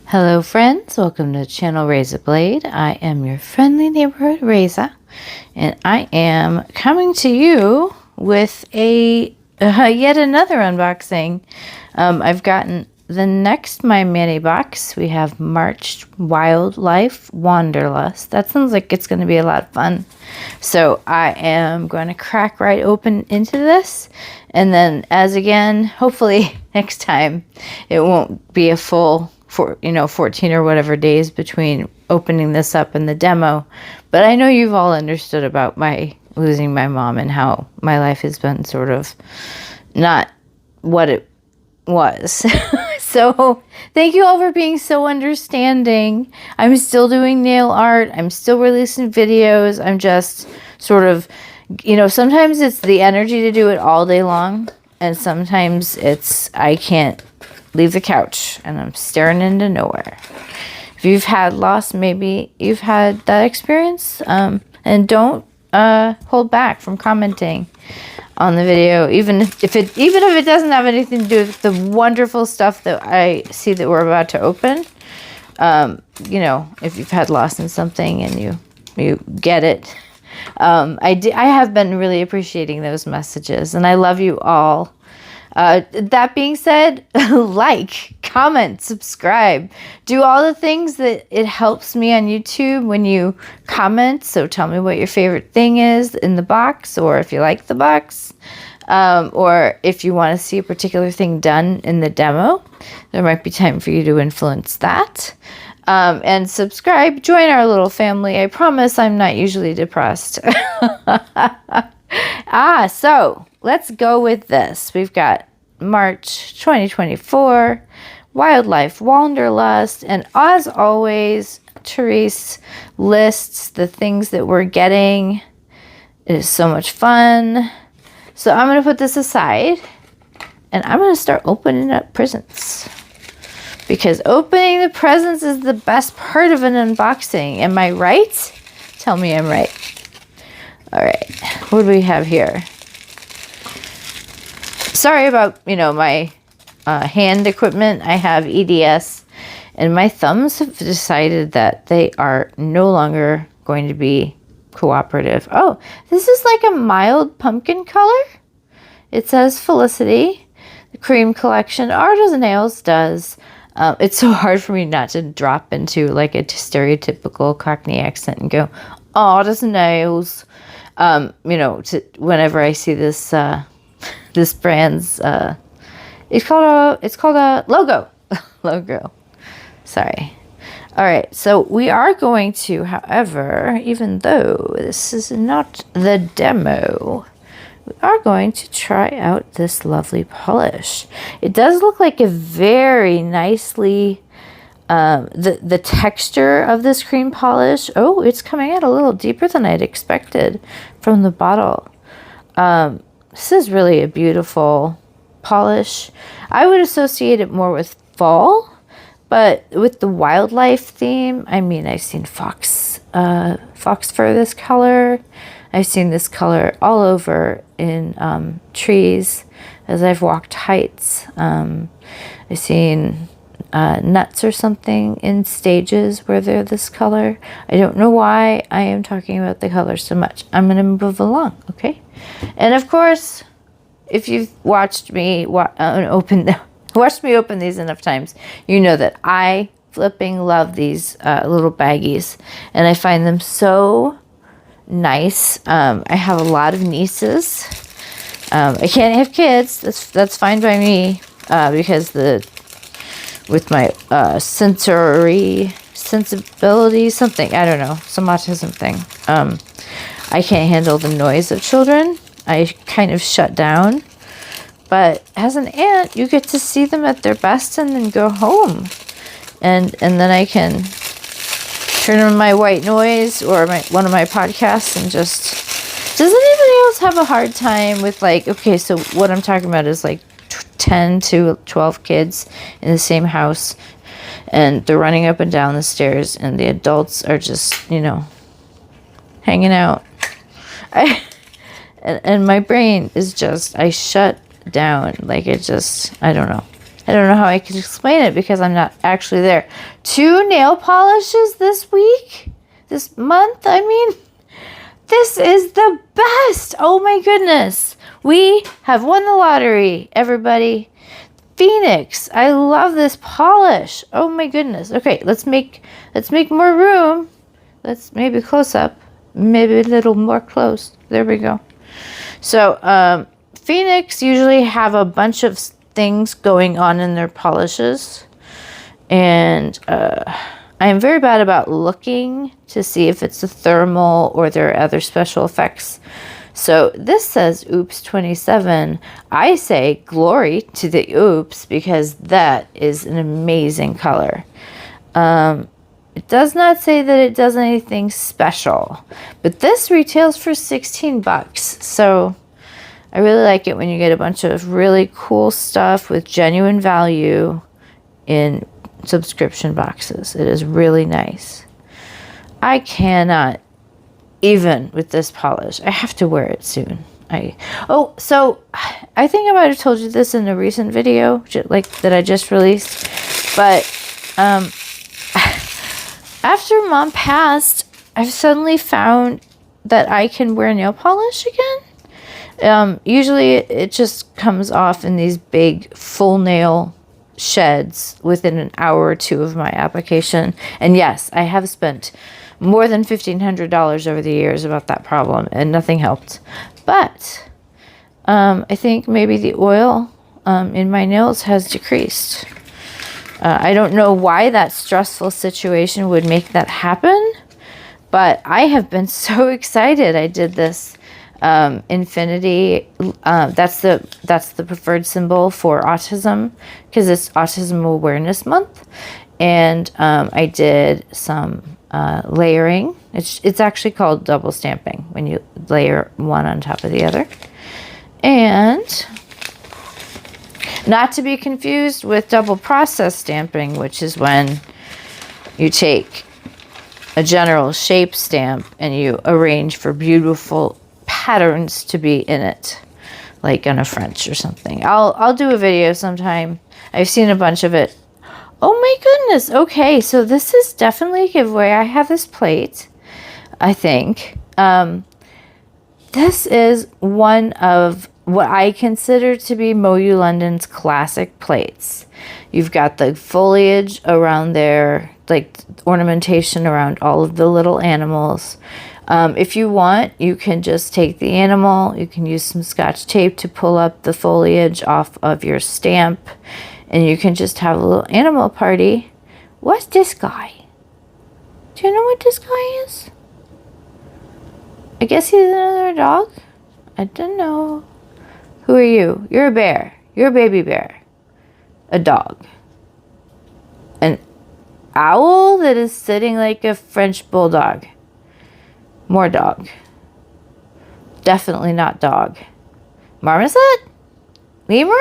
Hello friends, welcome to channel Reza Blade. I am your friendly neighborhood Reza, and I am coming to you with a yet another unboxing. I've gotten the next My Mini box. We have March Wildlife Wanderlust. That sounds like it's going to be a lot of fun. So I am going to crack right open into this, and then as again, hopefully next time it won't be a full 14 or whatever days between opening this up and the demo. But I know you've all understood about my losing my mom and how my life has been sort of not what it was. So thank you all for being so understanding. I'm still doing nail art. I'm still releasing videos. I'm just sort of, sometimes it's the energy to do it all day long. And sometimes it's, I can't leave the couch and I'm staring into nowhere. If you've had loss, maybe you've had that experience, and don't hold back from commenting on the video, even if it doesn't have anything to do with the wonderful stuff that I see that we're about to open. If you've had loss in something and you get it. I have been really appreciating those messages, and I love you all. That being said, like, comment, subscribe, do all the things that it helps me on YouTube when you comment. So tell me what your favorite thing is in the box, or if you like the box, or if you want to see a particular thing done in the demo, there might be time for you to influence that. And subscribe, join our little family. I promise I'm not usually depressed. So let's go with this. We've got March 2024, Wildlife Wanderlust, and as always, Therese lists the things that we're getting. It is so much fun. So I'm going to put this aside, and I'm going to start opening up presents. Because opening the presents is the best part of an unboxing. Am I right? Tell me I'm right. All right, what do we have here? Sorry about, my hand equipment. I have EDS, and my thumbs have decided that they are no longer going to be cooperative. Oh, this is like a mild pumpkin color. It says Felicity, the cream collection. Art as Nails does. It's so hard for me not to drop into like a stereotypical Cockney accent and go, Art as Nails. Whenever I see this this brand's it's called a logo. Logo. Sorry. All right, so we are going to, however, even though this is not the demo, we are going to try out this lovely polish. It does look like a very nicely the texture of this cream polish. Oh, it's coming out a little deeper than I'd expected from the bottle. This is really a beautiful polish. I would associate it more with fall, but with the wildlife theme, I mean, I've seen fox fur this color. I've seen this color all over in trees as I've walked heights. I've seen nuts or something in stages where they're this color. I don't know why I am talking about the color so much. I'm going to move along, okay? And of course, if you've watched me open these enough times, you know that I flipping love these little baggies, and I find them so nice. I have a lot of nieces. I can't have kids. That's fine by me, because with my sensibility, something, I don't know, some autism thing. I can't handle the noise of children. I kind of shut down. But as an aunt, you get to see them at their best and then go home. And then I can turn on my white noise or one of my podcasts and just... Does anybody else have a hard time with, like, okay, so what I'm talking about is like 10 to 12 kids in the same house, and they're running up and down the stairs, and the adults are just, hanging out. And my brain is just, I shut down, like, it just, I don't know. I don't know how I can explain it because I'm not actually there. 2 nail polishes this week? This month, I mean? This is the best! Oh my goodness! We have won the lottery, everybody. Phoenix, I love this polish. Oh my goodness. Okay, let's make more room. Let's maybe close up. Maybe a little more close. There we go. So, Phoenix usually have a bunch of things going on in their polishes. And I am very bad about looking to see if it's a thermal or there are other special effects. So this says Oops 27. I say glory to the Oops because that is an amazing color. It does not say that it does anything special, but this retails for 16 bucks. So I really like it when you get a bunch of really cool stuff with genuine value in subscription boxes. It is really nice. I cannot even with this polish. I have to wear it soon. So I think I might have told you this in a recent video, like that I just released, but after Mom passed, I've suddenly found that I can wear nail polish again. Usually it just comes off in these big full nail sheds within an hour or two of my application. And yes, I have spent more than $1,500 over the years about that problem and nothing helped. But I think maybe the oil in my nails has decreased. I don't know why that stressful situation would make that happen, but I have been so excited. I did this infinity. That's the preferred symbol for autism because it's Autism Awareness Month, and I did some layering. It's actually called double stamping when you layer one on top of the other, and not to be confused with double process stamping, which is when you take a general shape stamp and you arrange for beautiful patterns to be in it, like on a French or something. I'll do a video sometime. I've seen a bunch of it. Oh my goodness. Okay, so this is definitely a giveaway. I have this plate, I think. This is one of what I consider to be MoYou London's classic plates. You've got the foliage around there, like ornamentation around all of the little animals. If you want, you can just take the animal, you can use some Scotch tape to pull up the foliage off of your stamp, and you can just have a little animal party. What's this guy? Do you know what this guy is? I guess he's another dog? I don't know. Who are you? You're a bear. You're a baby bear. A dog. An owl that is sitting like a French bulldog. More dog. Definitely not dog. Marmoset? Lemur?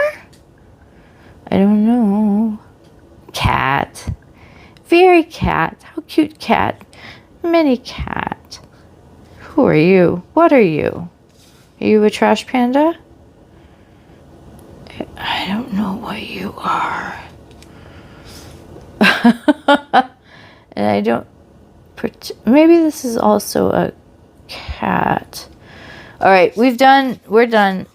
I don't know. Cat. Very cat. How cute cat. Mini cat. Who are you? What are you? Are you a trash panda? I don't know what you are. And I don't... Maybe this is also a cat. All right, we're done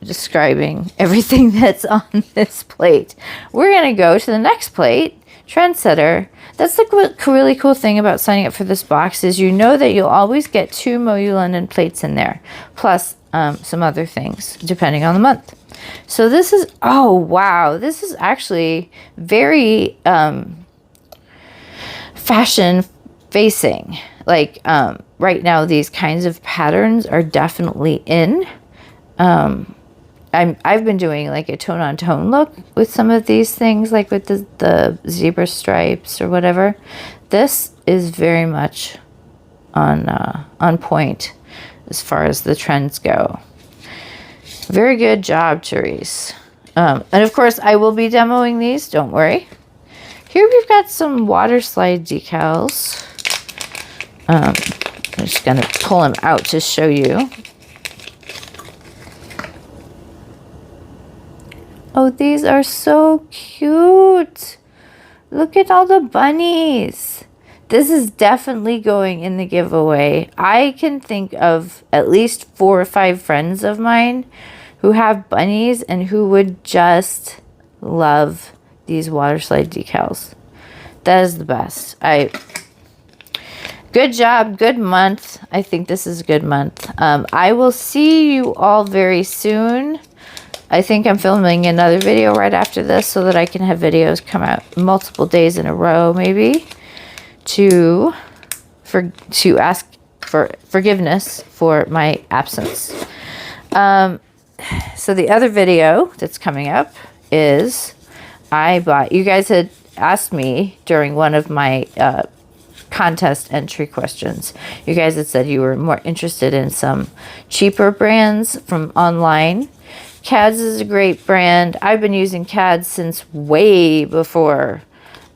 describing everything that's on this plate. We're going to go to the next plate, Trendsetter. That's the really cool thing about signing up for this box is you know that you'll always get 2 MoYou London plates in there, plus some other things, depending on the month. So this is, oh wow, this is actually very fashion facing. Like right now, these kinds of patterns are definitely in. I've been doing like a tone on tone look with some of these things, like with the zebra stripes or whatever. This is very much on point as far as the trends go. Very good job, Therese. And of course, I will be demoing these. Don't worry. Here we've got some water slide decals. I'm just going to pull them out to show you. Oh, these are so cute. Look at all the bunnies. This is definitely going in the giveaway. I can think of at least 4 or 5 friends of mine who have bunnies and who would just love these water slide decals. That is the best. Good job, good month. I think this is a good month. I will see you all very soon. I think I'm filming another video right after this so that I can have videos come out multiple days in a row, maybe, to ask for forgiveness for my absence. So the other video that's coming up is you guys had asked me during one of my contest entry questions. You guys had said you were more interested in some cheaper brands from online. CADS is a great brand. I've been using CADS since way before,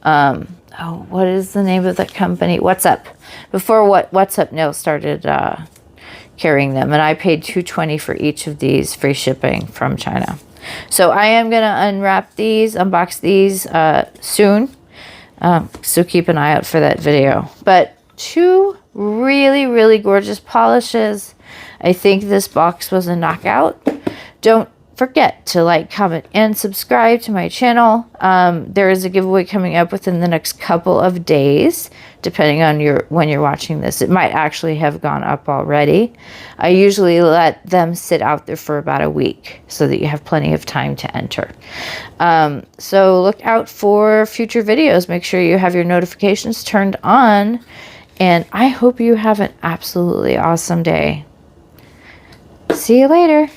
what is the name of that company? What's Up. Before What's Up Nails started carrying them. And I paid $2.20 for each of these, free shipping from China. So I am going to unbox these soon. So keep an eye out for that video. But 2 really, really gorgeous polishes. I think this box was a knockout. Don't forget to like, comment, and subscribe to my channel. There is a giveaway coming up within the next couple of days, depending on when you're watching this. It might actually have gone up already. I usually let them sit out there for about a week so that you have plenty of time to enter. So look out for future videos. Make sure you have your notifications turned on, and I hope you have an absolutely awesome day. See you later.